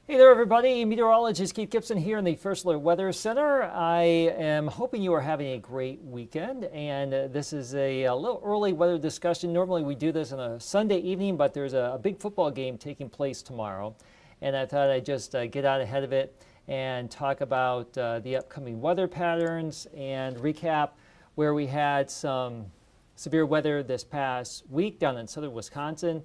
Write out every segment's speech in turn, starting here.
Hey there, everybody. Meteorologist Keith Gibson here in the First Alert Weather Center. I am hoping you are having a great weekend, and this is a little early weather discussion. Normally we do this on a Sunday evening, but there's a big football game taking place tomorrow, and I thought I'd just get out ahead of it and talk about the upcoming weather patterns and recap where we had some severe weather this past week down in southern Wisconsin,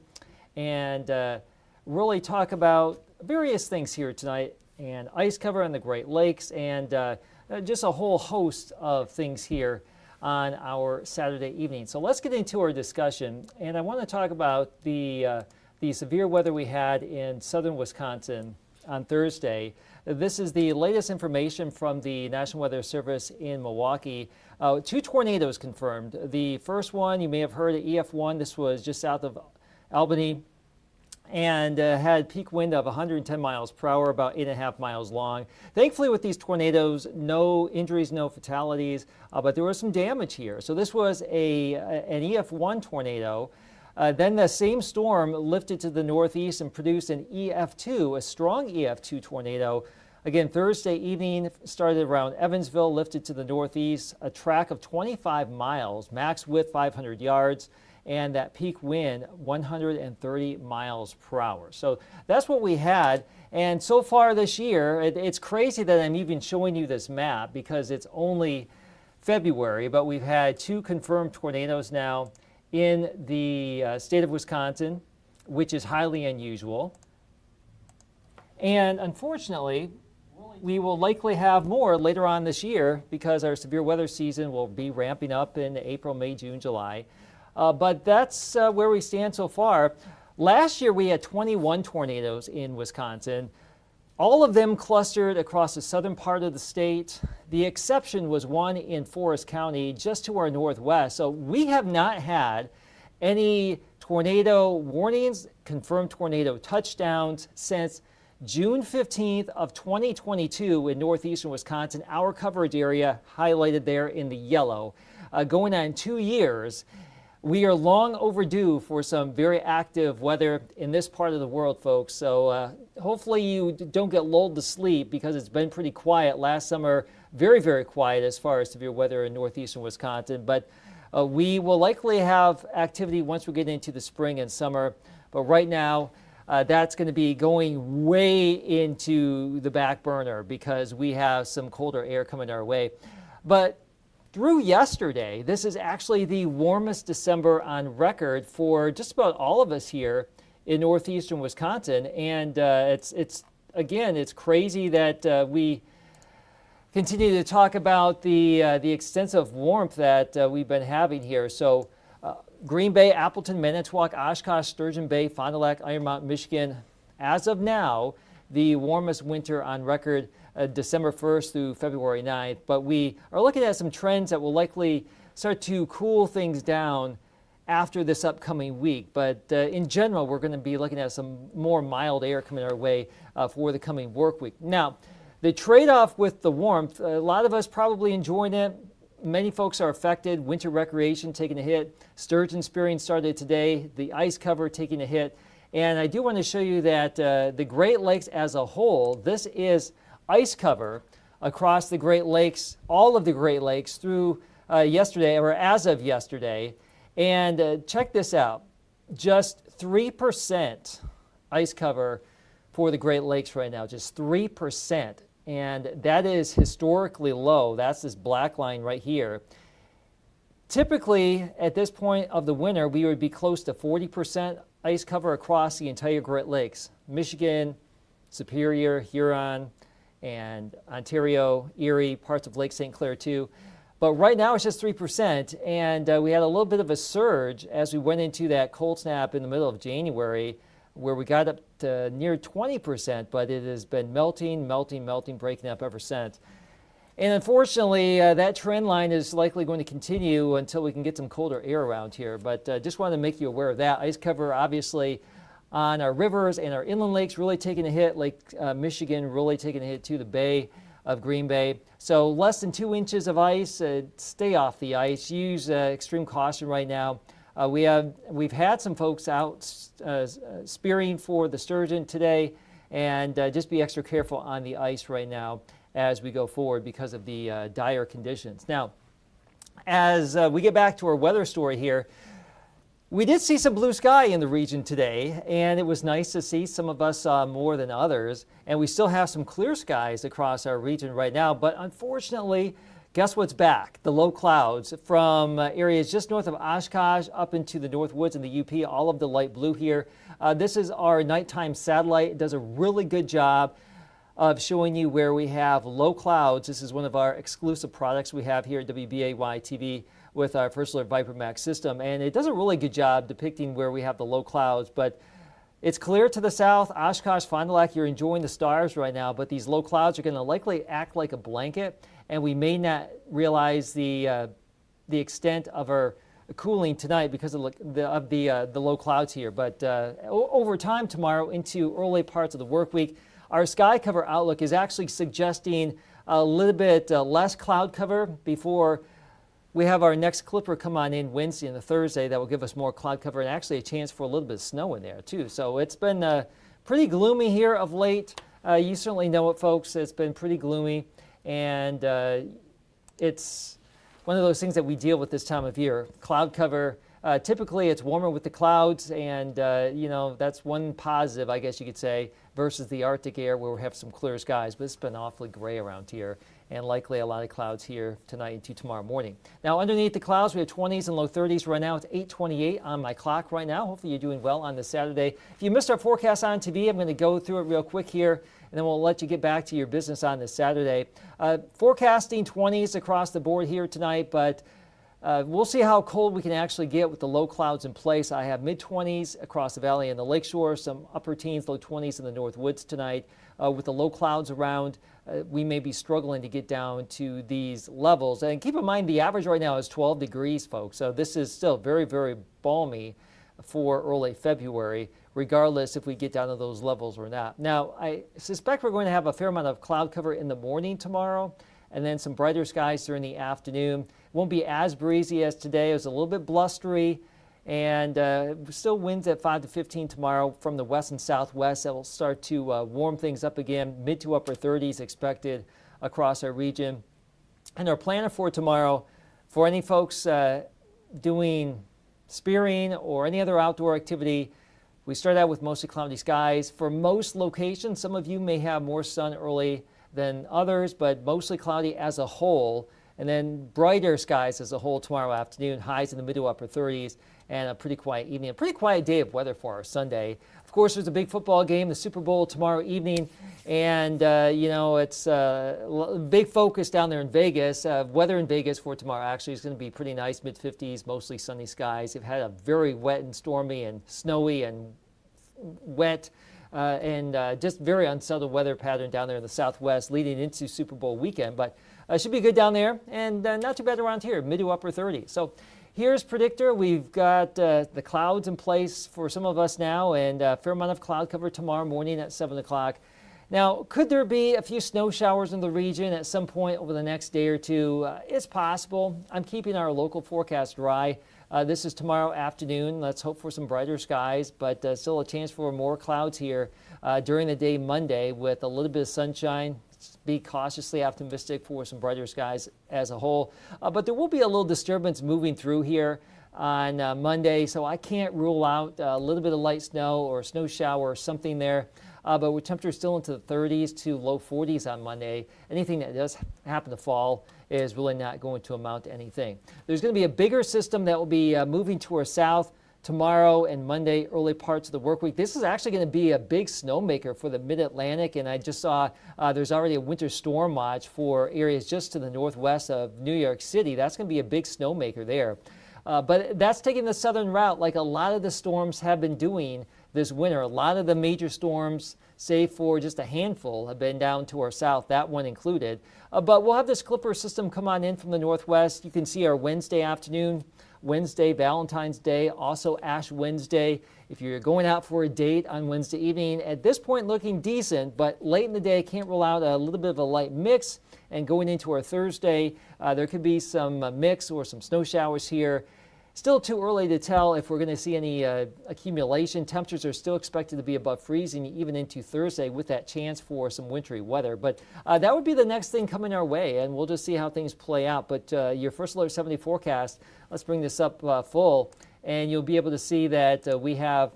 and really talk about various things here tonight, and ice cover on the Great Lakes, and just a whole host of things here on our Saturday evening. So let's get into our discussion, and I want to talk about the severe weather we had in southern Wisconsin on Thursday. This is the latest information from the National Weather Service in Milwaukee. 2 tornadoes confirmed. The first one, you may have heard of EF1. This was just south of Albany, and had peak wind of 110 miles per hour, about 8.5 miles long. Thankfully, with these tornadoes, no injuries, no fatalities, but there was some damage here. So this was an EF1 tornado. Then the same storm lifted to the northeast and produced an EF2, a strong EF2 tornado. Again, Thursday evening, started around Evansville, lifted to the northeast, a track of 25 miles, max width 500 yards. And that peak wind 130 miles per hour. So that's what we had. And so far this year, it's crazy that I'm even showing you this map because it's only February, but we've had 2 confirmed tornadoes now in the state of Wisconsin, which is highly unusual. And unfortunately, we will likely have more later on this year because our severe weather season will be ramping up in April, May, June, July. But that's where we stand so far. Last year, we had 21 tornadoes in Wisconsin, all of them clustered across the southern part of the state. The exception was one in Forest County, just to our northwest. So we have not had any tornado warnings, confirmed tornado touchdowns since June 15th of 2022 in northeastern Wisconsin, our coverage area highlighted there in the yellow. Going on 2 years. We are long overdue for some very active weather in this part of the world, folks. So hopefully you don't get lulled to sleep because it's been pretty quiet last summer, very, very quiet as far as severe weather in northeastern Wisconsin. But we will likely have activity once we get into the spring and summer. But right now, that's going to be going way into the back burner because we have some colder air coming our way. But through yesterday, this is actually the warmest December on record for just about all of us here in northeastern Wisconsin. And it's crazy that we continue to talk about the extensive warmth that we've been having here. So Green Bay, Appleton, Manitowoc, Oshkosh, Sturgeon Bay, Fond du Lac, Iron Mountain, Michigan, as of now, the warmest winter on record, December 1st through February 9th. But we are looking at some trends that will likely start to cool things down after this upcoming week. But in general, we're going to be looking at some more mild air coming our way for the coming work week. Now, the trade-off with the warmth, a lot of us probably enjoying it. Many folks are affected. Winter recreation taking a hit. Sturgeon spearing started today. The ice cover taking a hit. And I do want to show you that the Great Lakes as a whole, this is ice cover across the Great Lakes, all of the Great Lakes through yesterday, or as of yesterday. And check this out, just 3% ice cover for the Great Lakes right now, just 3%. And that is historically low. That's this black line right here. Typically, at this point of the winter, we would be close to 40% ice cover across the entire Great Lakes. Michigan, Superior, Huron, and Ontario, Erie, parts of Lake St. Clair too. But right now it's just 3%, and we had a little bit of a surge as we went into that cold snap in the middle of January where we got up to near 20%, but it has been melting, breaking up ever since. And unfortunately, that trend line is likely going to continue until we can get some colder air around here. But just wanted to make you aware of that. Ice cover, obviously, on our rivers and our inland lakes really taking a hit. Lake Michigan really taking a hit too, the Bay of Green Bay. So less than 2 inches of ice. Stay off the ice. Use extreme caution right now. We've had some folks out spearing for the sturgeon today, and just be extra careful on the ice right now as we go forward because of the dire conditions. Now, as we get back to our weather story here, we did see some blue sky in the region today, and it was nice to see. Some of us saw more than others, and we still have some clear skies across our region right now, but unfortunately, guess what's back? The low clouds from areas just north of Oshkosh up into the North Woods and the UP, all of the light blue here. This is our nighttime satellite. It does a really good job of showing you where we have low clouds. This is one of our exclusive products we have here at WBAY TV with our First Alert Viper Max system, and it does a really good job depicting where we have the low clouds. But it's clear to the south, Oshkosh, Fond du Lac, you're enjoying the stars right now, but these low clouds are going to likely act like a blanket, and we may not realize the extent of our cooling tonight because of the low clouds here. But over time tomorrow into early parts of the work week, our sky cover outlook is actually suggesting a little bit less cloud cover before we have our next clipper come on in Wednesday and the Thursday. That will give us more cloud cover and actually a chance for a little bit of snow in there too. So it's been pretty gloomy here of late. You certainly know it, folks. It's been pretty gloomy, and it's one of those things that we deal with this time of year. Cloud cover, typically it's warmer with the clouds, and that's one positive, I guess you could say, versus the Arctic air where we have some clear skies, but it's been awfully gray around here, and likely a lot of clouds here tonight into tomorrow morning. Now, underneath the clouds, we have 20s and low 30s right now. It's 8:28 on my clock right now. Hopefully you're doing well on this Saturday. If you missed our forecast on TV, I'm going to go through it real quick here, and then we'll let you get back to your business on this Saturday. Forecasting 20s across the board here tonight, but we'll see how cold we can actually get with the low clouds in place. I have mid-20s across the valley and the lakeshore, some upper teens, low 20s in the North Woods tonight. With the low clouds around, we may be struggling to get down to these levels. And keep in mind, the average right now is 12 degrees, folks. So this is still very, very balmy for early February, regardless if we get down to those levels or not. Now, I suspect we're going to have a fair amount of cloud cover in the morning tomorrow, and then some brighter skies during the afternoon. It won't be as breezy as today. It was a little bit blustery, and still winds at 5 to 15 tomorrow from the west and southwest. That will start to warm things up again. Mid to upper 30s expected across our region. And our planner for tomorrow, for any folks doing spearing or any other outdoor activity, we start out with mostly cloudy skies. For most locations, some of you may have more sun early than others, but mostly cloudy as a whole, and then brighter skies as a whole tomorrow afternoon, highs in the mid to upper 30s, and a pretty quiet evening, a pretty quiet day of weather for our Sunday. Of course, there's a big football game, the Super Bowl tomorrow evening, and it's a big focus down there in Vegas. Weather in Vegas for tomorrow actually is going to be pretty nice, mid-50s, mostly sunny skies. They've had a very wet and stormy and snowy and wet and just very unsettled weather pattern down there in the southwest leading into Super Bowl weekend. But it should be good down there, and not too bad around here, mid to upper 30s. So here's predictor. We've got the clouds in place for some of us now, and a fair amount of cloud cover tomorrow morning at 7 o'clock. Now, could there be a few snow showers in the region at some point over the next day or two? It's possible. I'm keeping our local forecast dry. This is tomorrow afternoon. Let's hope for some brighter skies, but still a chance for more clouds here during the day Monday with a little bit of sunshine. Be cautiously optimistic for some brighter skies as a whole. But there will be a little disturbance moving through here on Monday, so I can't rule out a little bit of light snow or a snow shower or something there. But with temperatures still into the 30s to low 40s on Monday, anything that does happen to fall is really not going to amount to anything. There's going to be a bigger system that will be moving to our south tomorrow and Monday, early parts of the work week. This is actually going to be a big snowmaker for the mid-Atlantic, and I just saw there's already a winter storm watch for areas just to the northwest of New York City. That's going to be a big snowmaker there. But that's taking the southern route like a lot of the storms have been doing this winter. A lot of the major storms, save for just a handful, have been down to our south, that one included. But we'll have this clipper system come on in from the northwest. You can see our Wednesday afternoon, Wednesday, Valentine's Day, also Ash Wednesday. If you're going out for a date on Wednesday evening, at this point looking decent, but late in the day, can't rule out a little bit of a light mix. And going into our Thursday, there could be some mix or some snow showers here. Still too early to tell if we're going to see any accumulation. Temperatures are still expected to be above freezing even into Thursday with that chance for some wintry weather. But that would be the next thing coming our way, and we'll just see how things play out. But your First Alert 70 forecast, let's bring this up full, and you'll be able to see that we have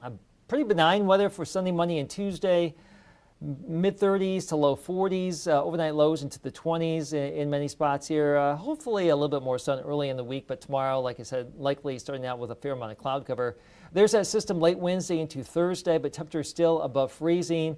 a pretty benign weather for Sunday, Monday, and Tuesday. Mid-30s to low 40s, overnight lows into the 20s in many spots here. Hopefully a little bit more sun early in the week, but tomorrow, like I said, likely starting out with a fair amount of cloud cover. There's that system late Wednesday into Thursday, but temperatures still above freezing.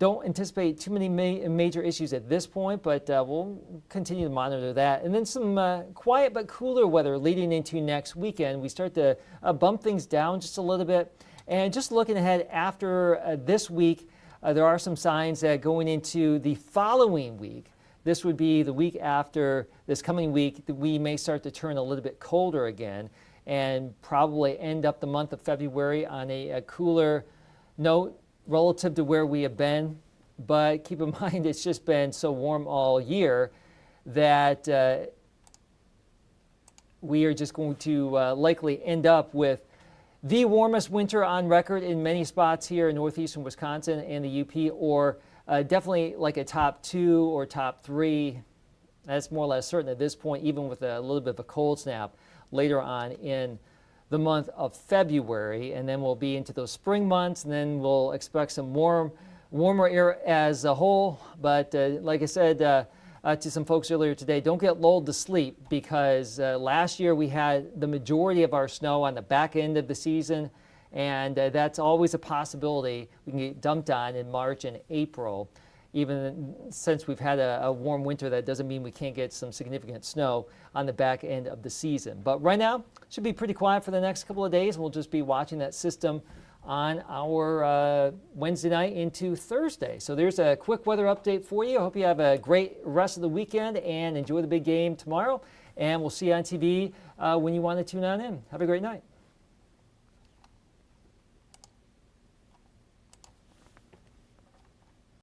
Don't anticipate too many major issues at this point, but we'll continue to monitor that. And then some quiet but cooler weather leading into next weekend. We start to bump things down just a little bit. And just looking ahead after this week, there are some signs that going into the following week, this would be the week after this coming week, that we may start to turn a little bit colder again and probably end up the month of February on a cooler note relative to where we have been. But keep in mind, it's just been so warm all year that we are just going to likely end up with the warmest winter on record in many spots here in northeastern Wisconsin and the UP, or definitely like a top 2 or top 3. That's more or less certain at this point, even with a little bit of a cold snap later on in the month of February. And then we'll be into those spring months, and then we'll expect some warmer air as a whole. But like I said to some folks earlier today, don't get lulled to sleep, because last year we had the majority of our snow on the back end of the season, and that's always a possibility we can get dumped on in March and April. Even since we've had a warm winter, that doesn't mean we can't get some significant snow on the back end of the season. But right now, it should be pretty quiet for the next couple of days. We'll just be watching that system on our Wednesday night into Thursday. So there's a quick weather update for you. I hope you have a great rest of the weekend and enjoy the big game tomorrow. And we'll see you on TV when you want to tune on in. Have a great night.